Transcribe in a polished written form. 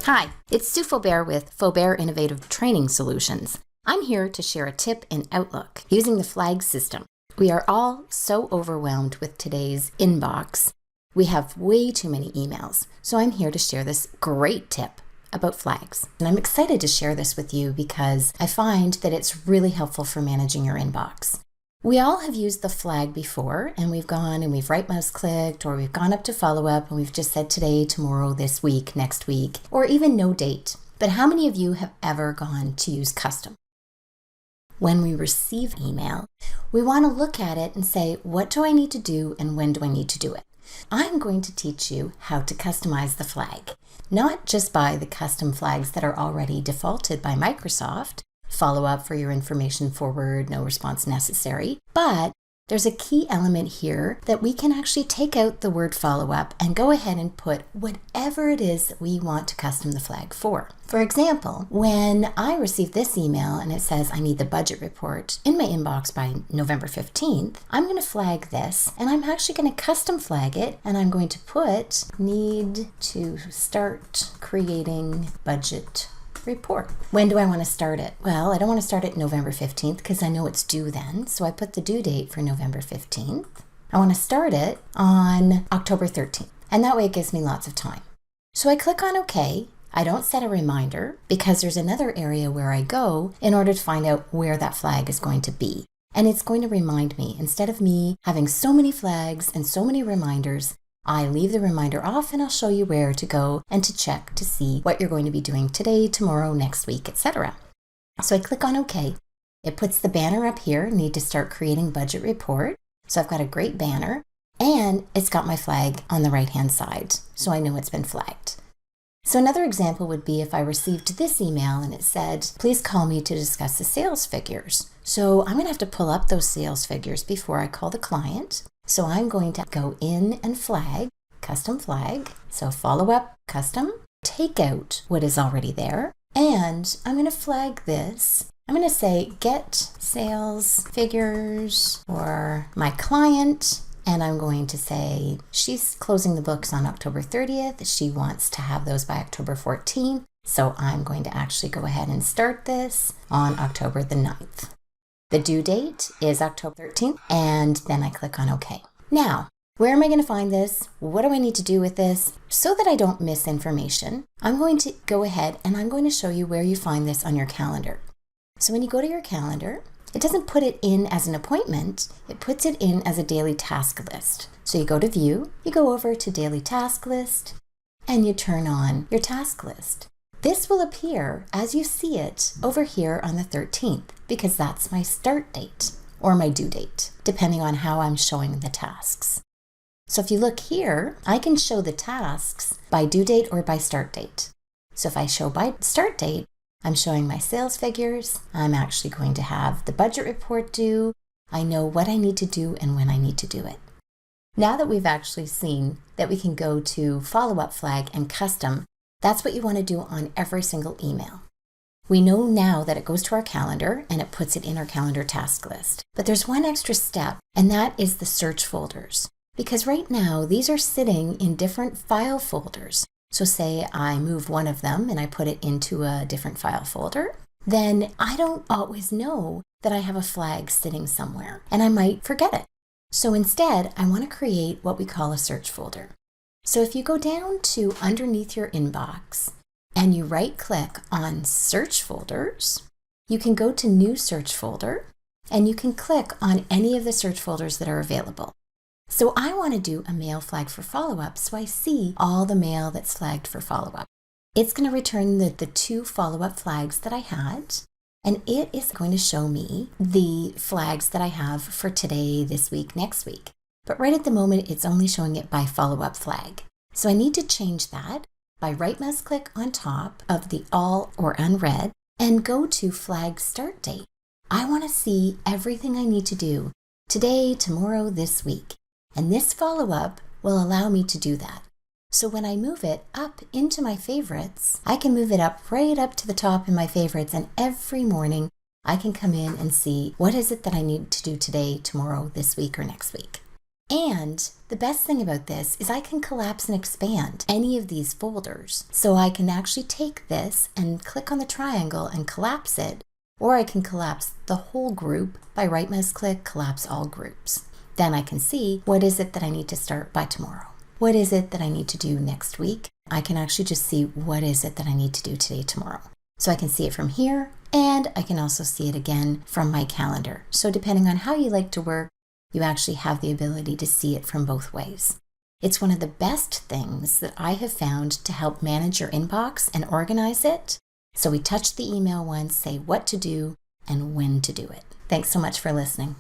Hi, it's Sue Faubert with Faubert Innovative Training Solutions. I'm here to share a tip in Outlook using the flag system. We are all so overwhelmed with today's inbox. We have way too many emails, so I'm here to share this great tip about flags. And I'm excited to share this with you because I find that it's really helpful for managing your inbox. We all have used the flag before, and we've gone and we've right mouse clicked, or we've gone up to follow up and we've just said today, tomorrow, this week, next week, or even no date. But how many of you have ever gone to use custom? When we receive email, we want to look at it and say, what do I need to do and when do I need to do it? I'm going to teach you how to customize the flag, not just by the custom flags that are already defaulted by Microsoft, follow up for your information forward, no response necessary, but there's a key element here that we can actually take out the word follow up and go ahead and put whatever it is that we want to custom the flag for. For example, when I receive this email and it says I need the budget report in my inbox by November 15th, I'm going to flag this and I'm actually going to custom flag it, and I'm going to put need to start creating budget report. When do I want to start it? Well, I don't want to start it November 15th because I know it's due then, so I put the due date for November 15th. I want to start it on October 13th, and that way it gives me lots of time. So I click on OK. I don't set a reminder because there's another area where I go in order to find out where that flag is going to be. And it's going to remind me, instead of me having so many flags and so many reminders, I leave the reminder off and I'll show you where to go and to check to see what you're going to be doing today, tomorrow, next week, etc. So I click on OK. It puts the banner up here, need to start creating budget report. So I've got a great banner and it's got my flag on the right-hand side, so I know it's been flagged. So another example would be if I received this email and it said, please call me to discuss the sales figures. So I'm going to have to pull up those sales figures before I call the client. So I'm going to go in and flag, custom flag. So follow up, custom, take out what is already there. And I'm going to flag this. I'm going to say get sales figures for my client. And I'm going to say she's closing the books on October 30th. She wants to have those by October 14th. So I'm going to actually go ahead and start this on October the 9th. The due date is October 13th, and then I click on OK. Now, where am I going to find this? What do I need to do with this? So that I don't miss information, I'm going to go ahead and I'm going to show you where you find this on your calendar. So when you go to your calendar, it doesn't put it in as an appointment, it puts it in as a daily task list. So you go to View, you go over to Daily Task List, and you turn on your task list. This will appear as you see it over here on the 13th because that's my start date or my due date, depending on how I'm showing the tasks. So if you look here, I can show the tasks by due date or by start date. So if I show by start date, I'm showing my sales figures. I'm actually going to have the budget report due. I know what I need to do and when I need to do it. Now that we've actually seen that we can go to follow-up flag and custom, that's what you want to do on every single email. We know now that it goes to our calendar and it puts it in our calendar task list. But there's one extra step, and that is the search folders. Because right now, these are sitting in different file folders. So say I move one of them and I put it into a different file folder, then I don't always know that I have a flag sitting somewhere, and I might forget it. So instead, I want to create what we call a search folder. So if you go down to underneath your inbox and you right-click on Search Folders, you can go to New Search Folder and you can click on any of the search folders that are available. So I want to do a mail flag for follow-up, so I see all the mail that's flagged for follow-up. It's going to return the two follow-up flags that I had, and it is going to show me the flags that I have for today, this week, next week. But right at the moment, it's only showing it by follow-up flag. So I need to change that by right mouse click on top of the all or unread and go to flag start date. I want to see everything I need to do today, tomorrow, this week. And this follow-up will allow me to do that. So when I move it up into my favorites, I can move it up right up to the top in my favorites, and every morning I can come in and see what is it that I need to do today, tomorrow, this week, or next week. And the best thing about this is I can collapse and expand any of these folders. So I can actually take this and click on the triangle and collapse it, or I can collapse the whole group by right mouse click, collapse all groups. Then I can see what is it that I need to start by tomorrow. What is it that I need to do next week? I can actually just see what is it that I need to do today, tomorrow. So I can see it from here, and I can also see it again from my calendar. So depending on how you like to work, you actually have the ability to see it from both ways. It's one of the best things that I have found to help manage your inbox and organize it. So we touch the email once, say what to do and when to do it. Thanks so much for listening.